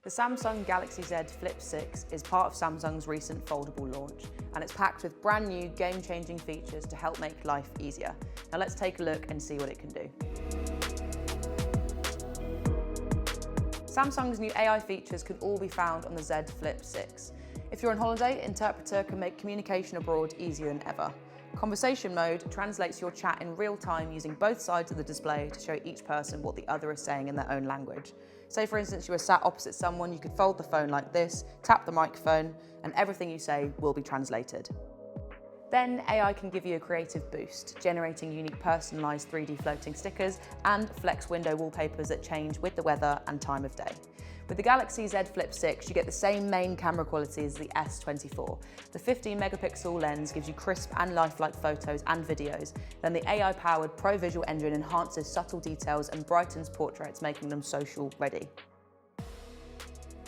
The Samsung Galaxy Z Flip 6 is part of Samsung's recent foldable launch, and it's packed with brand new game-changing features to help make life easier. Now let's take a look and see what it can do. Samsung's new AI features can all be found on the Z Flip 6. If you're on holiday, Interpreter can make communication abroad easier than ever. Conversation mode translates your chat in real time using both sides of the display to show each person what the other is saying in their own language. Say for instance you were sat opposite someone, you could fold the phone like this, tap the microphone, and everything you say will be translated. Then AI can give you a creative boost, generating unique personalised 3D floating stickers and flex window wallpapers that change with the weather and time of day. With the Galaxy Z Flip 6, you get the same main camera quality as the S24. The 15 megapixel lens gives you crisp and lifelike photos and videos. Then the AI-powered Pro Visual Engine enhances subtle details and brightens portraits, making them social ready.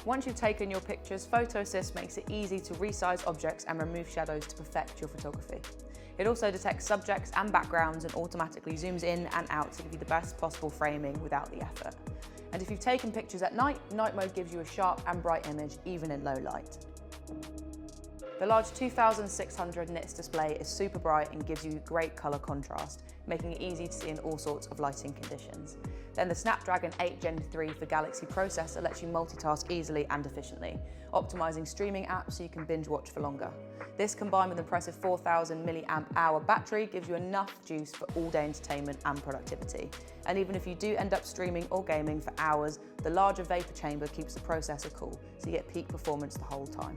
Once you've taken your pictures, Photo Assist makes it easy to resize objects and remove shadows to perfect your photography. It also detects subjects and backgrounds and automatically zooms in and out to give you the best possible framing without the effort. And if you've taken pictures at night, night mode gives you a sharp and bright image even in low light. The large 2600 nits display is super bright and gives you great colour contrast, making it easy to see in all sorts of lighting conditions. Then the Snapdragon 8 Gen 3 for Galaxy processor lets you multitask easily and efficiently, optimising streaming apps so you can binge watch for longer. This combined with an impressive 4000 mAh battery gives you enough juice for all-day entertainment and productivity. And even if you do end up streaming or gaming for hours, the larger vapor chamber keeps the processor cool, so you get peak performance the whole time.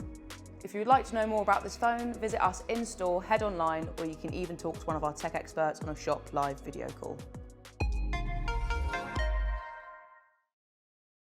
If you would like to know more about this phone, visit us in-store, head online, or you can even talk to one of our tech experts on a shop live video call.